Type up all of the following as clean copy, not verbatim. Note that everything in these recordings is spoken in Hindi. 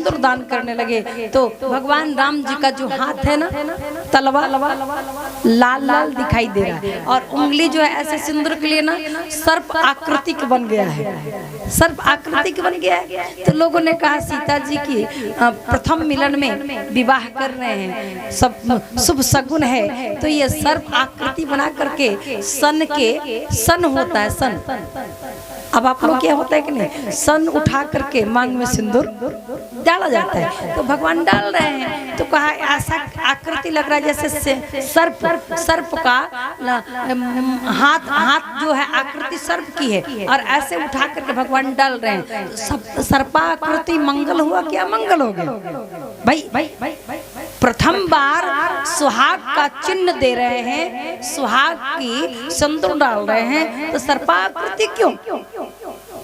सिंदूर दान करने लगे तो भगवान राम जी का जो हाथ है ना तलवार लाल लाल दिखाई दे रहा है और उंगली जो है ऐसे सिंदूर के लिए ना सर्प आकृतिक बन गया है, सर्प आकृतिक बन गया है। तो लोगों ने कहा सीता जी की प्रथम मिलन में विवाह कर रहे हैं, सब शुभ शगुन है, तो ये सर्प आकृति बना करके सन होता है सन। अब आप लोग क्या होता है कि नहीं, सन उठा करके मांग में सिंदूर डाला जाता है, तो भगवान डाल रहे हैं तो कहा ऐसा आकृति लग रहा है जैसे सर्प का हाथ जो है आकृति सर्प की है और ऐसे उठा करके भगवान डाल रहे हैं। तो सर्पाकृति मंगल हुआ क्या मंगल हो गया भाई। प्रथम बार सुहाग का चिन्ह दे रहे हैं, सुहाग की सिंदूर डाल रहे हैं, तो सर्पाकृति क्यों?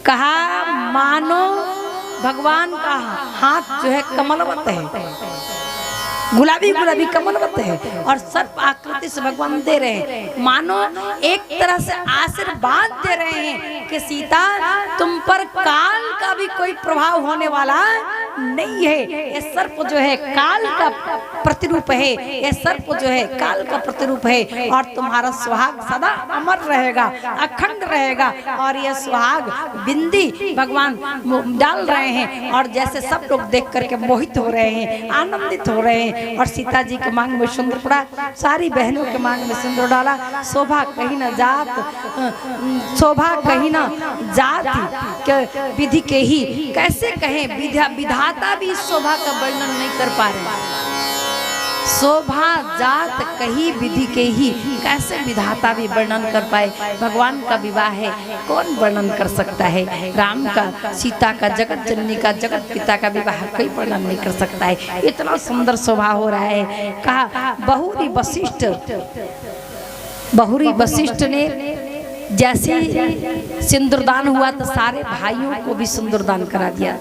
कहा मानो भगवान का हाथ जो है कमलवत है, गुलाबी गुलाबी कमलवत है और सर्प आकृति से भगवान दे रहे हैं, मानो एक तरह से आशीर्वाद दे रहे हैं कि सीता तुम पर काल का भी कोई प्रभाव होने वाला नहीं है। ये सर्प जो है काल का प्रतिरूप है, ये सर्प जो है काल का प्रतिरूप है और तुम्हारा सुहाग सदा अमर रहेगा, अखंड रहेगा। और ये सुहाग बिंदी भगवान डाल रहे हैं और जैसे सब लोग देख करके मोहित हो रहे हैं, आनंदित हो रहे हैं। और सीता जी के मांग में सिंदूर पड़ा, सारी बहनों के मांग में सिंदूर डाला। शोभा कहीं न जात, शोभा कहीं न जात विधि के ही, कैसे कहें विधाता भी शोभा का वर्णन नहीं कर पा रहे। शोभा जात कही विधि के ही, कैसे विधाता भी वर्णन कर पाए। भगवान का विवाह है, कौन वर्णन कर सकता है। राम का, सीता का, जगत जननी का, जगत पिता का विवाह कोई वर्णन नहीं कर सकता है। इतना सुंदर शोभा हो रहा है। कहा बहुरी वशिष्ठ ने जैसे सिंदूरदान हुआ तो सारे भाइयों को भी सिंदूरदान करा दिया।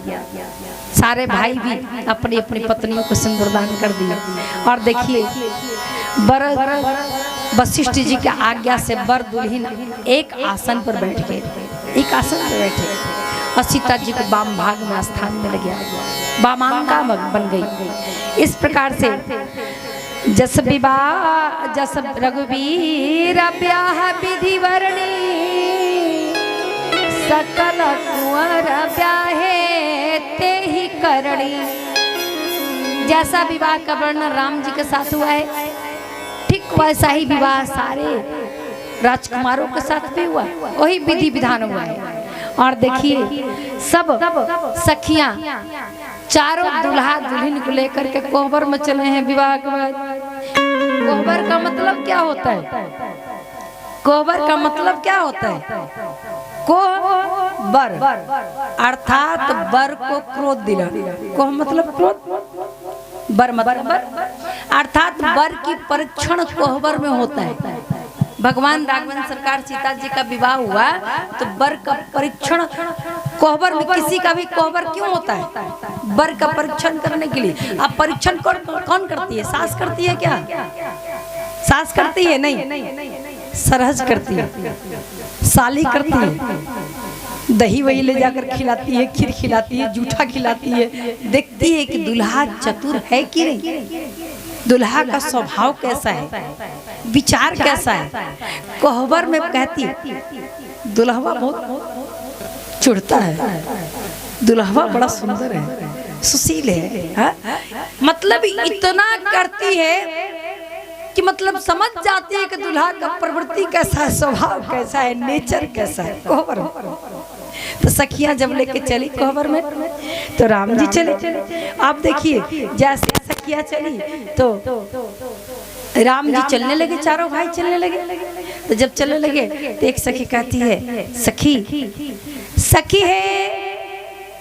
सारे भाई भी अपनी अपनी पत्नियों को सिंदूरदान कर दिया। और देखिए वशिष्ठ जी की आज्ञा से वर दुल्हन एक आसन पर बैठ गए, एक आसन पर बैठे और सीता जी को वाम भाग में स्थान मिल गया, वामांगा बन गई। इस प्रकार से जस विवाह जस रघुवीर ब्याह विधि वर्णी, सकल कुंवर ब्याहे ते ही करणी। जैसा विवाह का वर्णन राम जी के साथ हुआ है, ठीक वैसा ही विवाह सारे राजकुमारों के साथ भी हुआ, वही विधि विधान हुआ है। और देखिए सब सखियां चारों दुल्हा दुल्हन को लेकर के कोहबर में चले हैं विवाह के बाद। कोहबर का मतलब क्या होता है? कोहबर का मतलब क्या होता है? कोहबर अर्थात बर को क्रोध दिला। कोह मतलब क्रोध, बर मतलब अर्थात बर की परीक्षण कोहबर में होता है। भगवान राघवेंद्र सरकार सीता जी का विवाह हुआ तो बर का परीक्षण कोहबर में, किसी का भी कोहबर क्यों होता है? बर का परीक्षण करने के लिए। अब परीक्षण कौन करती है? सास करती है क्या? सास करती है? नहीं, सरहज करती है, साली करती है। दही वही ले जाकर खिलाती है, खीर खिलाती है, जूठा खिलाती है, देखती है कि दूल्हा चतुर है कि नहीं, दूल्हा का स्वभाव कैसा है, विचार कैसा है। कोहबर में कहती दुल्हवा बहुत चिढ़ता है, दुल्हवा बड़ा सुंदर है, सुशील है, हा? मतलब इतना करती है कि मतलब समझ जाती है कि दूल्हा का प्रवृत्ति कैसा है, स्वभाव कैसा है, नेचर कैसा है। कोहबर तो सखियां जब लेके चली कोहबर में तो राम जी चले। आप देखिए जैसे सखियां चली तो राम जी चलने लगे, चारों भाई चलने लगे। तो जब चलने लगे तो एक सखी कहती है, सखी है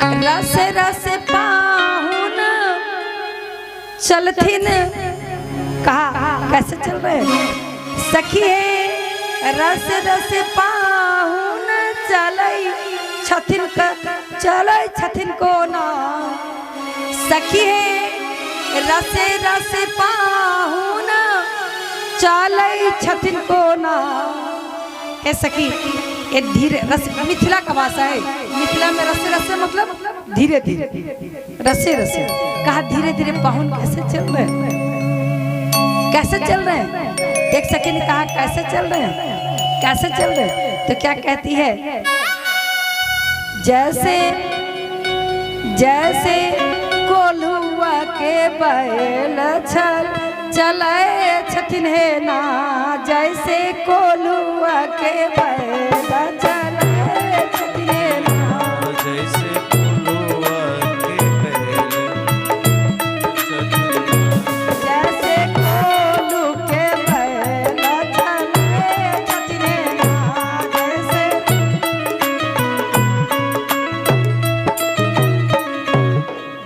रस रस पाहुन चलथिन। कहा कैसे चल रहे? सखी है रस रस पाहुन चलई छथिन चलई छथिन को ना। सखी है रस रस पाहुन चलई छथिन को ना। हे सखी, ये धीरे रस मिथिला का भाषा है, मिथिला में रस रस मतलब धीरे धीरे रसे रसे। कहा धीरे धीरे पाहुन कैसे चल रहे हैं, कैसे चल रहे हैं। एक सखी ने कहा कैसे चल रहे हैं, कैसे चल रहे हैं। तो क्या कहती है, जैसे जैसे कोलुआ के बैल छल चले छथिन है ना, जैसे कोलुआ के बैल चले छथिन है ना, जैसे कोलुआ के बैल जैसे कोलू के बैल चले छथिन है ना,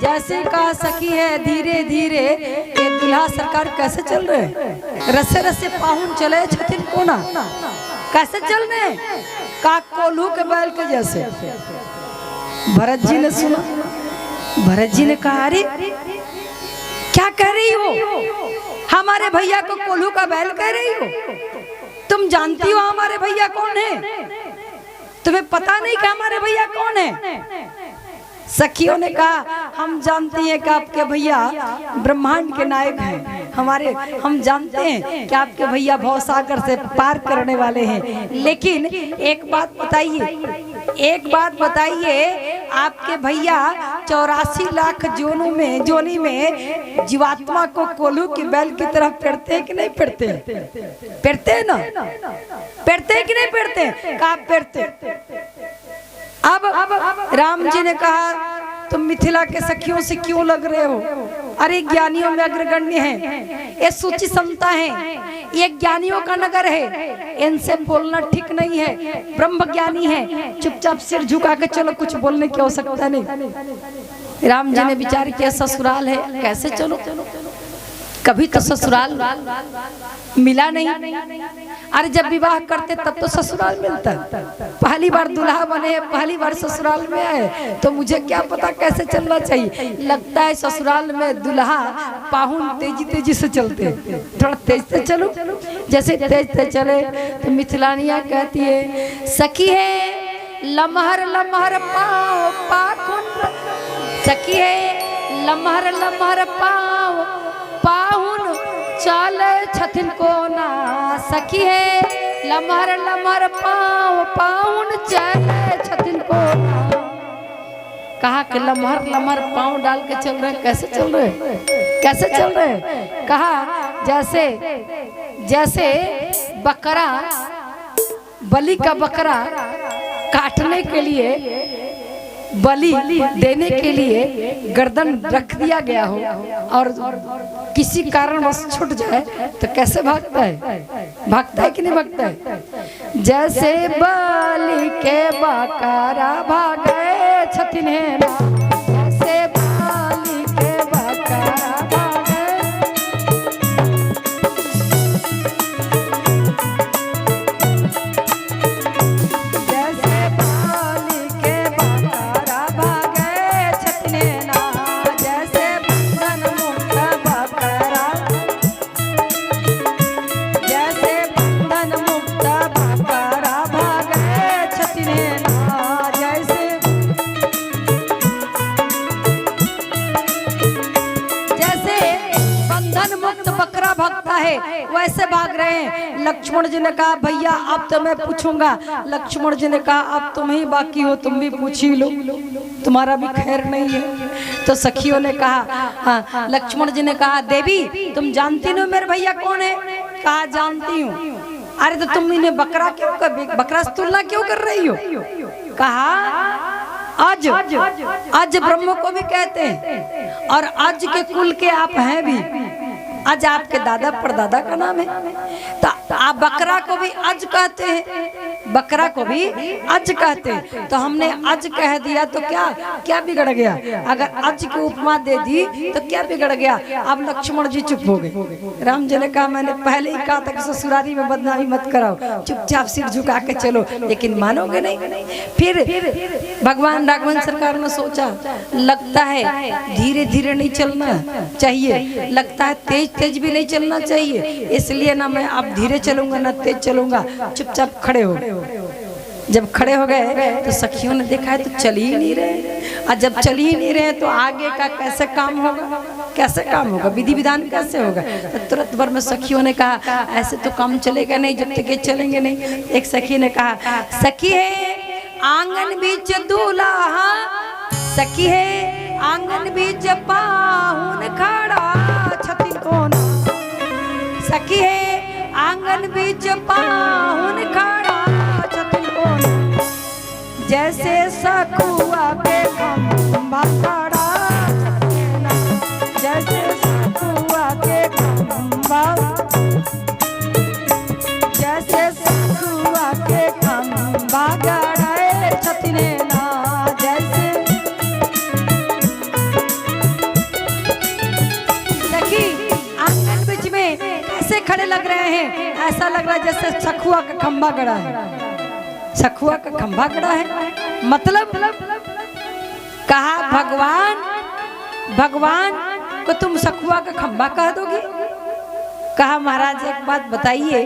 जैसे का सखी है धीरे धीरे। ये दुल्हा सरकार कैसे चल रहे हैं, रसे रसे पाहुन चले छथिन कोना, कैसे चल रहे हैं, का कोल्हू के बैल के जैसे। भरत जी ने सुना, भरत जी ने कहा अरे क्या कह रही हो, हमारे भैया को कोल्हू का बैल कह रही हो, तुम जानती हो हमारे भैया कौन है, तुम्हें पता नहीं कि हमारे भैया कौन है। सखियों ने कहा हम जानते हैं कि आपके भैया ब्रह्मांड के नायक हैं, हमारे हम जानते हैं कि आपके भैया भवसागर से पार करने वाले हैं। लेकिन एक बात बताइए, एक बात बताइए, आपके भैया 84 लाख जोनी में जीवात्मा को कोल्हू की बैल की तरह पेरते हैं कि नहीं पेरते, पेरते हैं ना, पेरते हैं कि नहीं पेरते, कहाँ पेरते। अब राम जी ने कहा तुम मिथिला के सखियों से क्यों लग रहे हो, अरे ज्ञानियों में अग्रगण्य है, ये सूची समता है, ये ज्ञानियों का नगर है, इनसे बोलना ठीक नहीं है, ब्रह्म ज्ञानी है, चुपचाप सिर झुका के चलो, कुछ बोलने की आवश्यकता नहीं। राम जी ने विचार किया ससुराल है, कैसे चलो, कभी तो ससुराल मिला नहीं। अरे जब विवाह करते तब तो ससुराल मिलता, पहली बार दुल्हा बने, पहली बार ससुराल में आए, तो मुझे क्या पता कैसे चलना चाहिए। लगता है ससुराल में दुल्हा पाहुन तेजी तेजी से चलते, थोड़ा तेज से चलो, जैसे तेज से चले तो मिथिलानिया कहती है सखी है लमहर लमहर पाँव पाखुन, सखी है लमहर लमहर पाँव पाहुन चले छथिन कोना, सखी है लमहर लमहर पाँव पाहुन चले छथिन कोना। कहा कि लमहर लमहर पाँव डाल के चल रहे, कैसे चल रहे, कैसे चल रहे। कहा जैसे जैसे बकरा, बलि का बकरा काटने के लिए, बलि देने के लिए गर्दन रख दिया गया हो और किसी कारणवश छूट जाए तो कैसे भागता है, भागता है कि नहीं भागता है। जैसे बलि के बकरा भागे छथिन है ना, जैसे बलि के बकरा भागे, जैसे बलि के बकरा भागे छथिन है ना, जैसे बंधन मुक्त बकरा, जैसे बंधन मुक्त बकरा भागे छथिन है ना, जैसे जैसे बंधन मुक्त बकरा भागता है वैसे भाग रहे हैं। लक्ष्मण जी ने कहा भैया अब तो मैं पूछूंगा। लक्ष्मण जी ने कहा अब तुम ही बाकी हो, तुम भी पूछ ही लो, तुम्हारा भी खैर नहीं है। तो सखियों ने कहा हाँ, लक्ष्मण जी ने कहा देवी तुम जानती हो मेरे भैया कौन है, कहा जानती हूँ। अरे तो तुम इन्हें बकरा क्यों कर, बकरा से तुलना क्यों कर रही हो। कहा आज ब्रह्म को भी कहते हैं और आज के कुल के आप हैं भी, आज आपके दादा परदादा का नाम है, तो आप बकरा को भी आज कहते हैं, बकरा को भी आज कहते हैं। तो हमने आज कह दिया तो क्या क्या बिगड़ गया, अगर आज की उपमा दे दी तो क्या बिगड़ गया। अब लक्ष्मण जी चुप हो गए। राम जी ने कहा मैंने पहले ही कहा था कि ससुरारी में बदनामी मत कराओ, चुपचाप सिर झुका के चलो, लेकिन मानोगे नहीं। फिर भगवान राघवन सरकार ने सोचा लगता है धीरे धीरे नहीं चलना चाहिए, लगता है तेज तेज भी नहीं चलना चाहिए, इसलिए ना मैं अब धीरे चलूंगा ना तेज चलूंगा, चुपचाप खड़े हो। जब खड़े हो गए तो सखियों ने देखा है तो चल ही नहीं रहे, और जब चल ही नहीं रहे तो आगे का कैसे काम होगा, कैसे काम होगा, विधि विधान कैसे होगा। तो तुरंत भर में सखियों ने कहा ऐसे तो काम चलेगा नहीं, जब तक ये चलेंगे नहीं। एक सखी ने कहा सखी है आंगन बीच दूल्हा, सखी है आंगन बीच पाहुन खड़ा छतिन कोना, सखी है आंगन बीच पाहुन खड़ा छतिन कोना, जैसे सखुआ के खंभा खड़ा छतिन, जैसे सखुआ के खंभा, जैसे सखुआ के खंभा गड़े छतिन ना, जैसे सखी आंगन बीच में ऐसे खड़े लग रहे हैं, ऐसा लग रहा है जैसे सखुआ का खंभा गड़ा है, सखुआ का खंभा गड़ा है। मतलब कहा भगवान को तुम सखुआ का खंभा कह दोगे। कहा महाराज एक बात बताइए,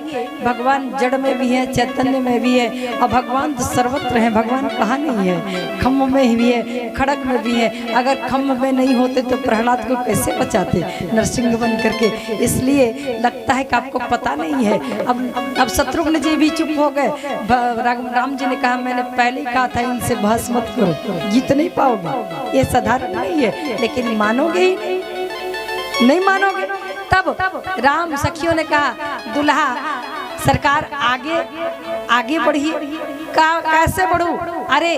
भगवान जड़ में भी है, चैतन्य में भी है, और भगवान तो सर्वत्र है, भगवान कहाँ नहीं है, खम्भ में भी है, खड़ग में भी है। अगर खम्भ में नहीं होते तो प्रहलाद को कैसे बचाते नरसिंह बन करके। इसलिए लगता है कि आपको पता नहीं है। अब शत्रुघ्न जी भी चुप हो गए। राम जी ने कहा मैंने पहले ही कहा था इनसे बहस मत करो, जीत नहीं पाओगे, ये साधारण नहीं है। लेकिन मानोगे ही नहीं मानोगे। तब राम सखियों ने कहा दुल्हा सरकार आगे बढ़िए। कैसे बढ़ूं? अरे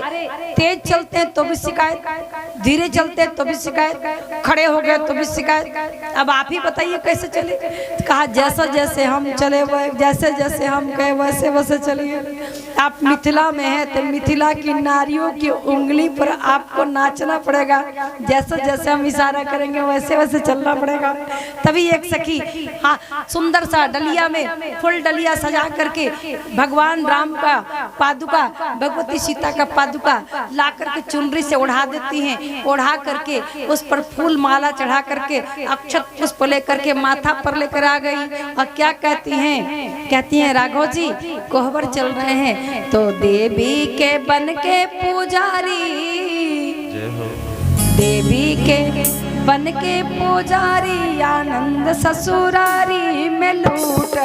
तेज चलते हैं तो भी शिकायत, धीरे चलते हैं तो भी शिकायत, खड़े हो गए तो भी शिकायत। अब आप ही बताइए कैसे चले। कहा जैसा जैसे हम चले, जैसे जैसे हम गए वैसे वैसे चलिए। आप मिथिला में हैं तो मिथिला की नारियों की उंगली पर आपको नाचना पड़ेगा, जैसे जैसे हम इशारा करेंगे वैसे वैसे चलना पड़ेगा। तभी एक सखी सुंदर सा डलिया में फुल डलिया सजा करके भगवान राम का पादुका, भगवती सीता का पादुका ला करके चुनरी से ओढ़ा देती हैं। ओढ़ा करके उस पर फूल माला चढ़ा करके अक्षत पुष्प लेकर के माथा पर लेकर आ गई। और क्या कहती हैं राघव जी कोहबर चल रहे हैं तो देवी के बन के पुजारी, देवी के बन के पुजारी आनंद ससुरारी में लूट,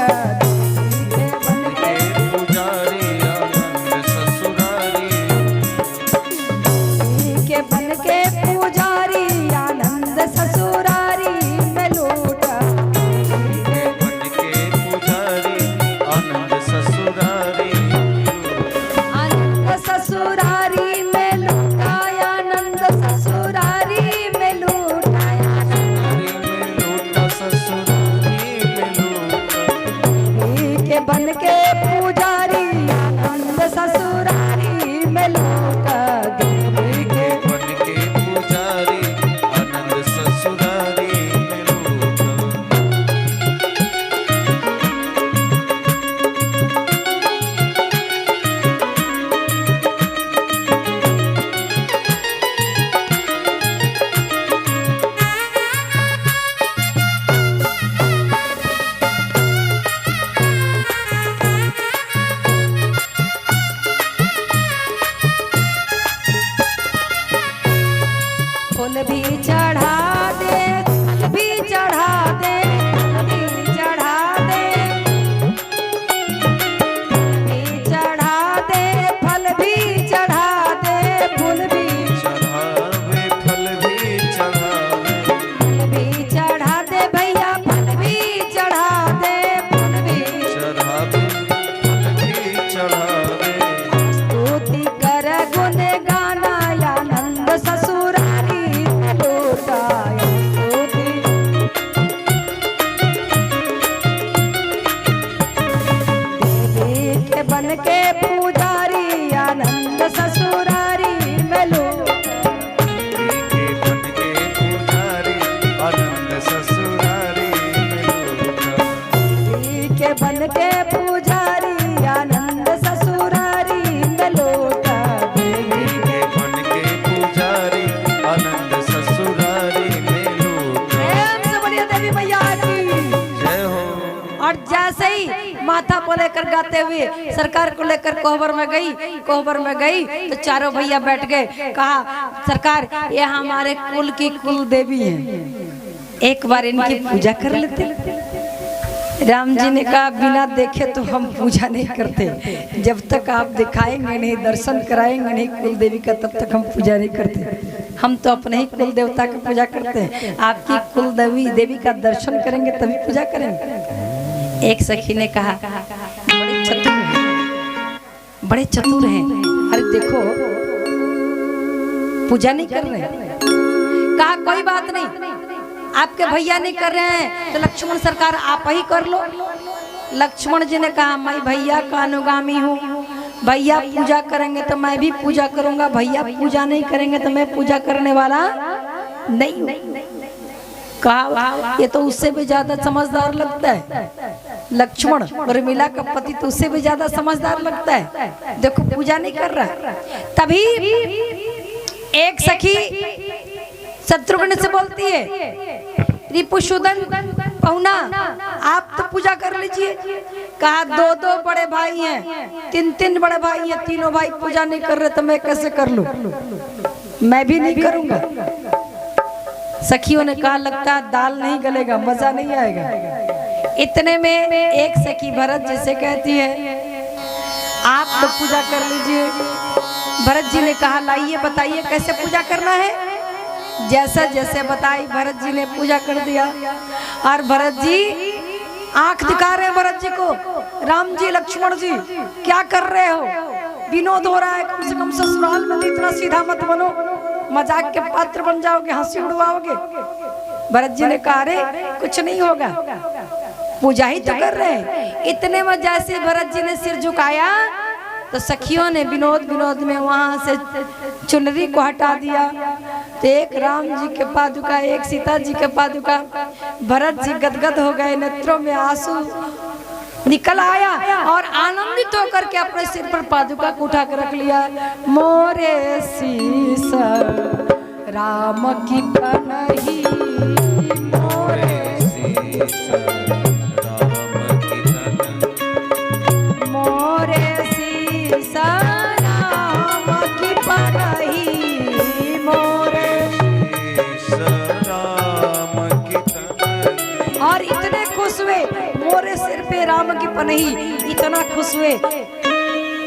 माथा पर लेकर गाते हुए सरकार को लेकर कोहबर में गई। कोहबर में गई तो चारों भैया बैठ गए। कहा सरकार ये हमारे कुल की कुल देवी है, एक बार इनकी पूजा कर लेते। राम जी ने कहा बिना देखे तो हम पूजा नहीं करते, जब तक आप दिखाएंगे नहीं, दर्शन कराएंगे नहीं कुल देवी का, तब तक हम पूजा नहीं करते। हम तो अपने ही कुल देवता की पूजा करते हैं, आपकी कुल देवी का दर्शन करेंगे तभी पूजा करेंगे। एक सखी ने कहा बड़े चतुर हैं, बड़े चतुर हैं, अरे देखो पूजा नहीं कर रहे। कहा कोई बात नहीं, आपके भैया नहीं कर रहे हैं तो लक्ष्मण सरकार आप ही कर लो। लक्ष्मण जी ने कहा मैं भैया का अनुगामी हूँ, भैया पूजा करेंगे तो मैं भी पूजा करूंगा, भैया पूजा नहीं करेंगे तो मैं पूजा करने वाला नहीं हूँ। कहा ये तो उससे भी ज्यादा समझदार लगता है, लक्ष्मण उर्मिला का पति तो उससे भी ज्यादा समझदार लगता है, देखो पूजा नहीं कर रहा। तभी एक सखी शत्रुघ्न से बोलती है रिपुसूदन पहुना आप तो पूजा कर लीजिए। कहा दो दो बड़े भाई हैं, तीन तीन बड़े भाई हैं, तीनों भाई पूजा नहीं कर रहे तो मैं कैसे कर लूं, मैं भी नहीं करूंगा। सखियों ने कहा लगता दाल नहीं गलेगा, मजा नहीं आएगा। इतने में एक सखी भरत जी से कहती है आप तो पूजा कर लीजिए। भरत जी ने कहा लाइए बताइए कैसे पूजा करना है। जैसा जैसे बताई भरत जी ने पूजा कर दिया। और भरत जी आंख दिखा रहे हैं भरत जी को, राम जी लक्ष्मण जी क्या कर रहे हो, विनोद हो रहा है, कम से कम ससुराल में इतना सीधा मत बनो, मजाक के पात्र बन जाओगे, हंसी उड़वाओगे। भरत जी ने कहा अरे कुछ नहीं होगा, पूजा ही तो कर रहे हैं। इतने में जैसे भरत जी ने सिर झुकाया तो सखियों ने विनोद में वहां से चुनरी को हटा दिया। तो एक राम जी के पादुका, एक सीता जी के पादुका, भरत जी गदगद हो गए, नेत्रों में आंसू निकल आया और आनंदित होकर के अपने सिर पर पादुका को उठा कर रख लिया। मोरे शीस राम की पनही, मोरे शीस राम की पनही, मोरे शीस राम की पनही, मोरे शीस राम की पनही। और इतने खुश हुए, मोरे सिर पे राम की पनही, इतना खुश हुए।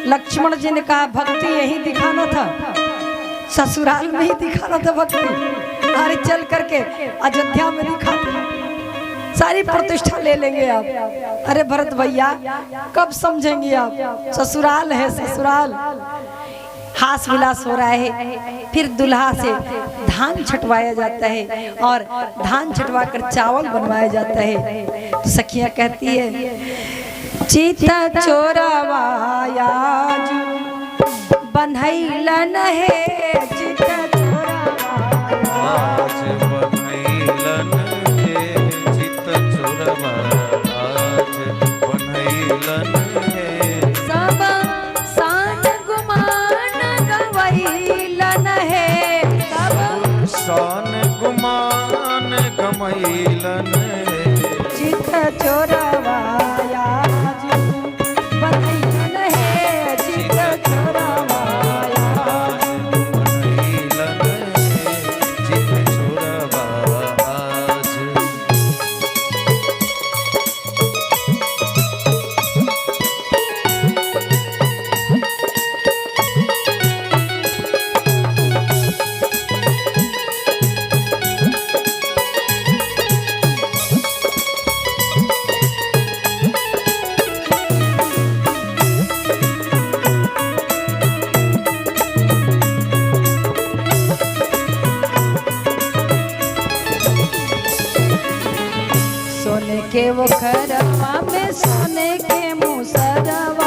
लक्ष्मण जी ने कहा भक्ति यही दिखाना था, ससुराल में ही दिखाना था भक्ति, अरे चल करके अयोध्या में दिखाते, सारी प्रतिष्ठा ले लेंगे आप। अरे भरत भैया कब समझेंगे आप, ससुराल है ससुराल। हास विलास हो रहा है, फिर दुल्हा से धान छटवाया जाता है और धान छटवा कर चावल बनवाया जाता है। तो सखियां कहती है चीता चोरावाया बनैलन है, चिता चोरावा आज बनैलन है, चिता चोरावा आज बनैलन है, सब सान गुमान गवैलन है, सब शान गुमान गमैलन है, चिता चोरावा आज बनैलन है, चिता चोरावा के वो खरवा में सोने के मुसरवा,